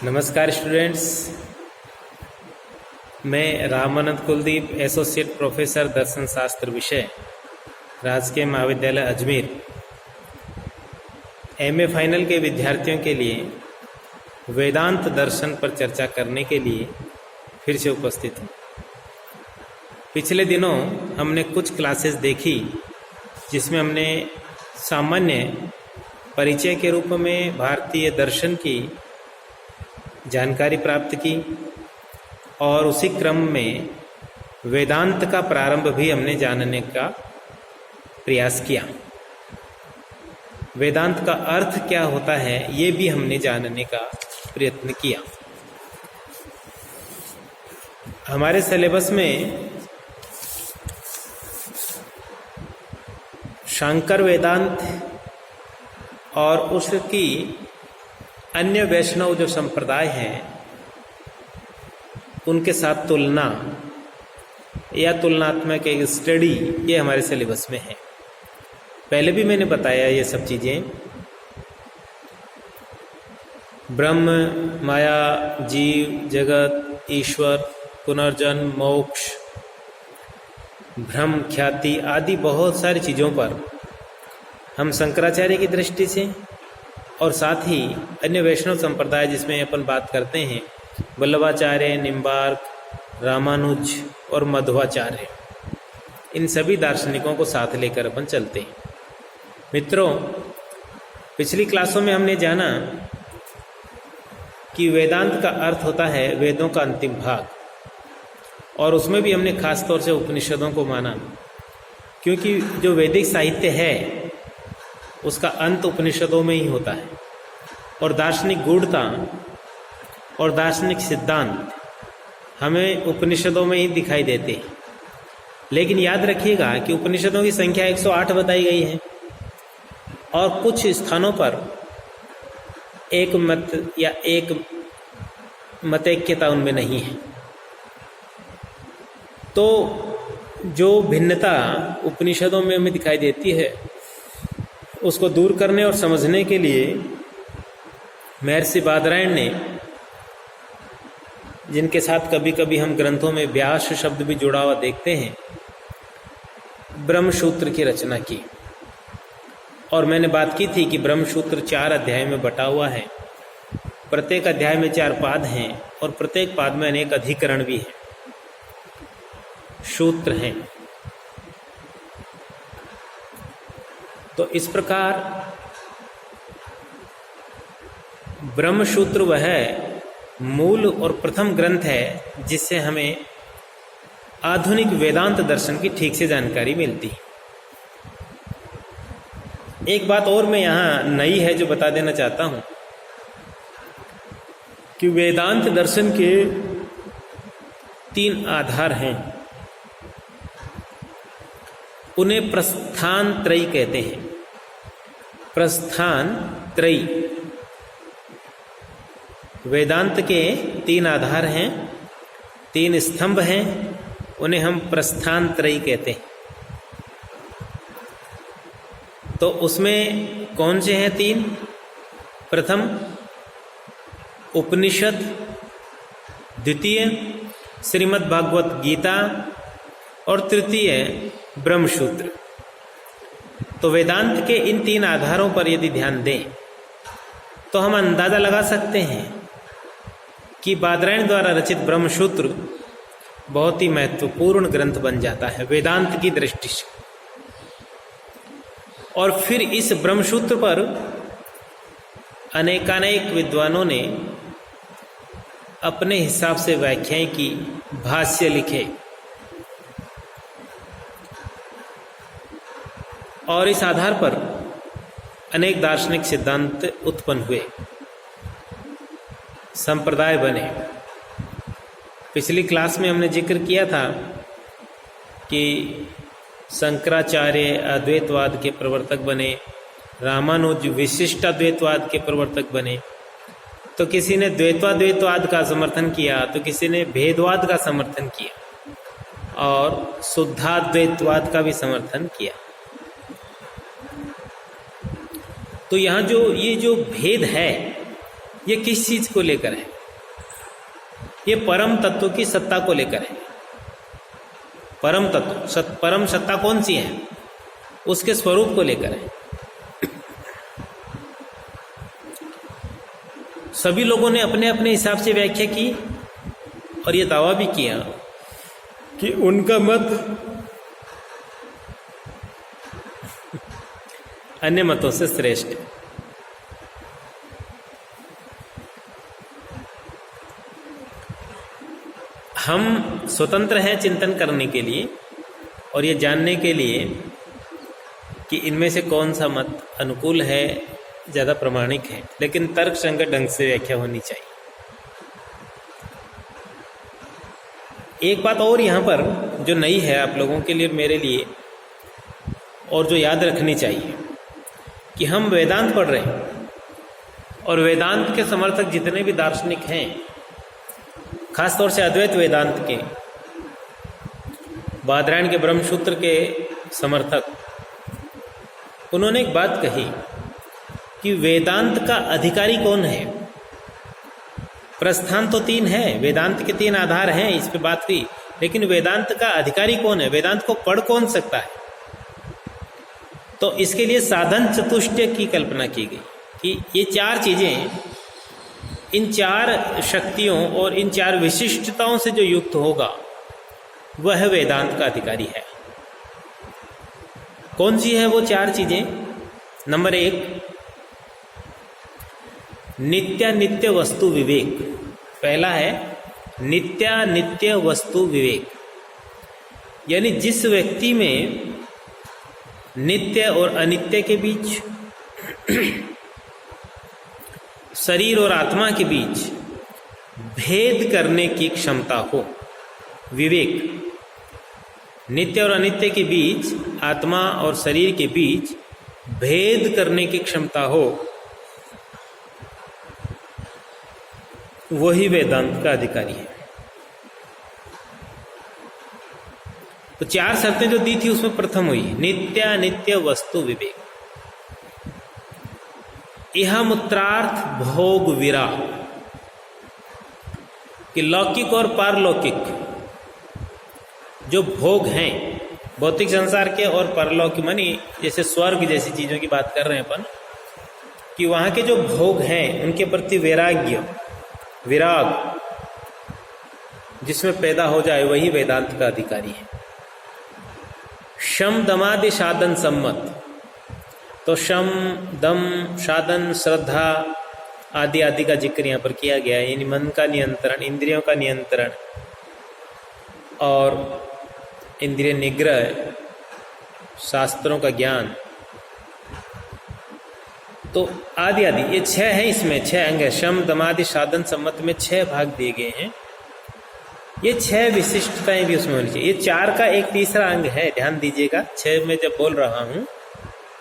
नमस्कार स्टूडेंट्स, मैं Ramanand Kuldeep, associate professor दर्शन शास्त्र विषय, राजकीय महाविद्यालय अजमेर, एमए फाइनल के विद्यार्थियों के लिए वेदांत दर्शन पर चर्चा करने के लिए फिर से उपस्थित हूँ। पिछले दिनों हमने कुछ क्लासेस देखी जिसमें हमने सामान्य परिचय के रूप में भारतीय दर्शन की जानकारी प्राप्त की और उसी क्रम में वेदांत का प्रारंभ भी हमने जानने का प्रयास किया। वेदांत का अर्थ क्या होता है ये भी हमने जानने का प्रयत्न किया। हमारे सिलेबस में शांकर वेदांत और उसकी अन्य वैष्णव जो संप्रदाय हैं उनके साथ तुलना या तुलनात्मक एक स्टडी ये हमारे सिलेबस में है। पहले भी मैंने बताया ये सब चीज़ें, ब्रह्म, माया, जीव, जगत, ईश्वर, पुनर्जन्म, मोक्ष, भ्रम, ख्याति आदि बहुत सारी चीज़ों पर हम शंकराचार्य की दृष्टि से और साथ ही अन्य वैष्णव संप्रदाय जिसमें अपन बात करते हैं वल्लभाचार्य, निम्बार्क, रामानुज और मध्वाचार्य, इन सभी दार्शनिकों को साथ लेकर अपन चलते हैं। मित्रों, पिछली क्लासों में हमने जाना कि वेदांत का अर्थ होता है वेदों का अंतिम भाग, और उसमें भी हमने खास तौर से उपनिषदों को माना, क्योंकि जो वैदिक साहित्य है उसका अंत उपनिषदों में ही होता है और दार्शनिक गूढ़ता और दार्शनिक सिद्धांत हमें उपनिषदों में ही दिखाई देते हैं। लेकिन याद रखिएगा कि उपनिषदों की संख्या 108 बताई गई है और कुछ स्थानों पर एक मत या एक मतैक्यता उनमें नहीं है। तो जो भिन्नता उपनिषदों में हमें दिखाई देती है उसको दूर करने और समझने के लिए महर्षि बादरायण ने, जिनके साथ कभी कभी हम ग्रंथों में व्यास शब्द भी जुड़ा हुआ देखते हैं, ब्रह्मसूत्र की रचना की। और मैंने बात की थी कि ब्रह्मसूत्र 4 अध्याय में बटा हुआ है, प्रत्येक अध्याय में 4 पाद हैं और प्रत्येक पाद में अनेक अधिकरण भी हैं, सूत्र हैं। तो इस प्रकार ब्रह्मसूत्र वह मूल और प्रथम ग्रंथ है जिससे हमें आधुनिक वेदांत दर्शन की ठीक से जानकारी मिलती है। एक बात और मैं यहाँ नई है जो बता देना चाहता हूँ कि वेदांत दर्शन के 3 आधार हैं। उन्हें प्रस्थान त्रयी कहते हैं। प्रस्थान त्रयी वेदांत के 3 आधार हैं, 3 स्तंभ हैं, उन्हें हम प्रस्थान त्रयी कहते हैं। तो उसमें कौन से हैं 3? प्रथम उपनिषद, द्वितीय श्रीमद् भागवत गीता और तृतीय ब्रह्मसूत्र। तो वेदांत के इन 3 आधारों पर यदि ध्यान दें तो हम अंदाजा लगा सकते हैं कि बादरायण द्वारा रचित ब्रह्मसूत्र बहुत ही महत्वपूर्ण ग्रंथ बन जाता है वेदांत की दृष्टि से। और फिर इस ब्रह्मसूत्र पर अनेकानेक विद्वानों ने अपने हिसाब से व्याख्याएं की, भाष्य लिखे, और इस आधार पर अनेक दार्शनिक सिद्धांत उत्पन्न हुए, संप्रदाय बने। पिछली क्लास में हमने जिक्र किया था कि शंकराचार्य अद्वैतवाद के प्रवर्तक बने, रामानुज विशिष्टाद्वैतवाद के प्रवर्तक बने। तो किसी ने द्वैतवाद का समर्थन किया, तो किसी ने भेदवाद का समर्थन किया और शुद्धाद्वैतवाद का भी समर्थन किया। तो यहाँ जो ये जो भेद है ये किस चीज को लेकर है? ये परम तत्व की सत्ता को लेकर है। परम तत्व, परम सत्ता कौन सी है? उसके स्वरूप को लेकर है। सभी लोगों ने अपने अपने हिसाब से व्याख्या की और ये दावा भी किया कि उनका मत अन्य मतों से श्रेष्ठ है। हम स्वतंत्र हैं चिंतन करने के लिए और ये जानने के लिए कि इनमें से कौन सा मत अनुकूल है, ज़्यादा प्रमाणिक है, लेकिन तर्क संगत ढंग से व्याख्या होनी चाहिए। एक बात और यहाँ पर जो नई है आप लोगों के लिए, मेरे लिए, और जो याद रखनी चाहिए कि हम वेदांत पढ़ रहे हैं और वेदांत के समर्थक जितने भी दार्शनिक हैं, खासतौर से अद्वैत वेदांत के, बादरायण के ब्रह्मसूत्र के समर्थक, उन्होंने एक बात कही कि वेदांत का अधिकारी कौन है। प्रस्थान तो 3 है, वेदांत के 3 आधार हैं, इस पे बात की, लेकिन वेदांत का अधिकारी कौन है, वेदांत को पढ़ कौन सकता है। तो इसके लिए साधन चतुष्टय की कल्पना की गई कि ये 4 चीजें, इन 4 शक्तियों और इन 4 विशिष्टताओं से जो युक्त होगा वह वेदांत का अधिकारी है। कौन सी है वो 4 चीजें? नंबर 1, नित्यानित्य वस्तु विवेक। पहला है नित्यानित्य वस्तु विवेक, यानी जिस व्यक्ति में नित्य और अनित्य के बीच, शरीर और आत्मा के बीच भेद करने की क्षमता हो, विवेक, नित्य और अनित्य के बीच, आत्मा और शरीर के बीच भेद करने की क्षमता हो, वही वेदांत का अधिकारी है। तो 4 शर्तें जो दी थी उसमें प्रथम हुई नित्यानित्य वस्तु विवेक। यह मूत्रार्थ भोग विराग, कि लौकिक और पारलौकिक जो भोग हैं, भौतिक संसार के और परलौकिक, मानी जैसे स्वर्ग जैसी चीजों की बात कर रहे हैं अपन, कि वहां के जो भोग हैं उनके प्रति वैराग्य, विराग जिसमें पैदा हो जाए, वही वेदांत का अधिकारी है। शम दमादि साधन सम्मत, तो शम, दम, साधन, श्रद्धा आदि आदि का जिक्र यहाँ पर किया गया है, यानी मन का नियंत्रण, इंद्रियों का नियंत्रण और इंद्रिय निग्रह, शास्त्रों का ज्ञान, तो आदि आदि, ये 6 है, इसमें 6 अंग है। शम दमादि साधन सम्मत में 6 भाग दिए गए हैं। ये 6 विशिष्टताएं भी उसमें होनी चाहिए। ये 4 का एक तीसरा अंग है, ध्यान दीजिएगा। 6 में जब बोल रहा हूं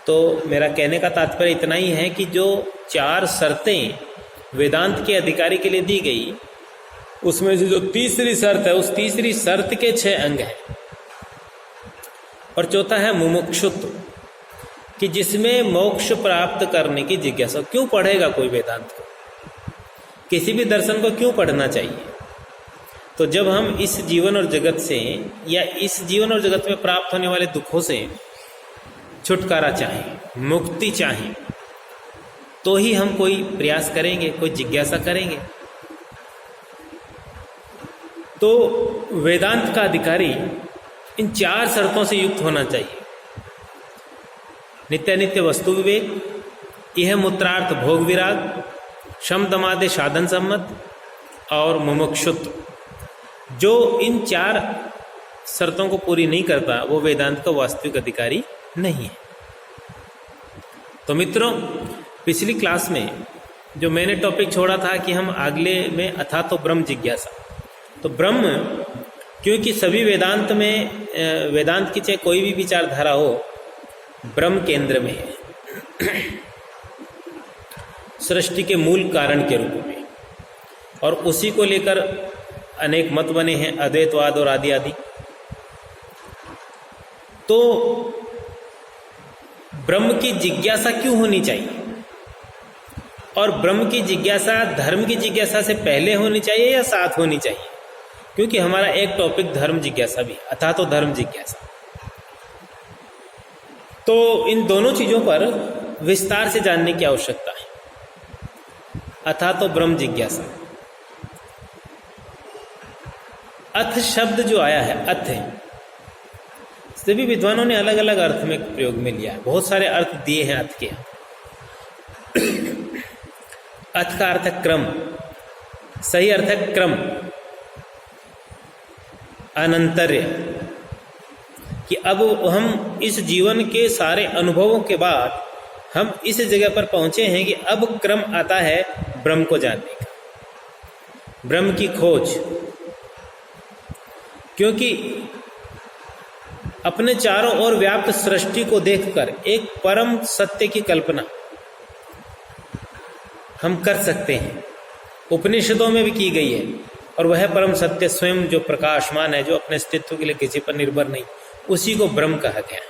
तो मेरा कहने का तात्पर्य इतना ही है कि जो 4 शर्तें वेदांत के अधिकारी के लिए दी गई, उसमें से जो तीसरी शर्त है, उस तीसरी शर्त के 6 अंग हैं। और चौथा है मुमुक्षुत्व, कि जिसमें मोक्ष प्राप्त करने की जिज्ञासा। क्यों पढ़ेगा कोई वेदांत को, किसी भी दर्शन को क्यों पढ़ना चाहिए? तो जब हम इस जीवन और जगत से, या इस जीवन और जगत में प्राप्त होने वाले दुखों से छुटकारा चाहें, मुक्ति चाहें, तो ही हम कोई प्रयास करेंगे, कोई जिज्ञासा करेंगे। तो वेदांत का अधिकारी इन 4 शर्तों से युक्त होना चाहिए। नित्यानित्य वस्तु विवेक, यह मूत्रार्थ भोग विराग, शम दमादे साधन सम्मत और मुमुक्षुत्व। जो इन 4 शर्तों को पूरी नहीं करता, वो वेदांत का वास्तविक अधिकारी नहीं है। तो मित्रों, पिछली क्लास में जो मैंने टॉपिक छोड़ा था कि हम अगले में अथा तो ब्रह्म जिज्ञासा, तो ब्रह्म, क्योंकि सभी वेदांत में, वेदांत की चाहे कोई भी विचारधारा हो, ब्रह्म केंद्र में है, सृष्टि के मूल कारण के रूप में, और उसी को लेकर अनेक मत बने हैं, अद्वैतवाद और आदि आदि। तो ब्रह्म की जिज्ञासा क्यों होनी चाहिए? और ब्रह्म की जिज्ञासा धर्म की जिज्ञासा से पहले होनी चाहिए या साथ होनी चाहिए? क्योंकि हमारा एक टॉपिक धर्म जिज्ञासा भी, अथा तो धर्म जिज्ञासा। तो इन दोनों चीजों पर विस्तार से जानने की आवश्यकता है। अथा तो ब्रह्म जिज्ञासा। अथ शब्द जो आया है, अथ, सभी विद्वानों ने अलग अलग अर्थ में प्रयोग में लिया है, बहुत सारे अर्थ दिए हैं अथ के। अथ का अर्थ है क्रम, सही अर्थ है क्रम, अनंतर्य, कि अब हम इस जीवन के सारे अनुभवों के बाद हम इस जगह पर पहुंचे हैं कि अब क्रम आता है ब्रह्म को जानने का, ब्रह्म की खोज। क्योंकि अपने चारों ओर व्याप्त सृष्टि को देखकर एक परम सत्य की कल्पना हम कर सकते हैं, उपनिषदों में भी की गई है, और वह परम सत्य स्वयं जो प्रकाशमान है, जो अपने अस्तित्व के लिए किसी पर निर्भर नहीं, उसी को ब्रह्म कहा गया है।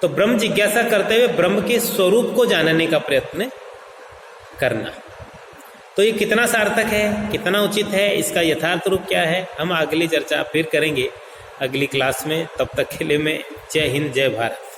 तो ब्रह्म जिज्ञासा करते हुए ब्रह्म के स्वरूप को जानने का प्रयत्न करना, तो ये कितना सार्थक है, कितना उचित है, इसका यथार्थ रूप क्या है, हम अगली चर्चा फिर करेंगे अगली क्लास में। तब तक के लिए मैं जय हिंद, जय भारत।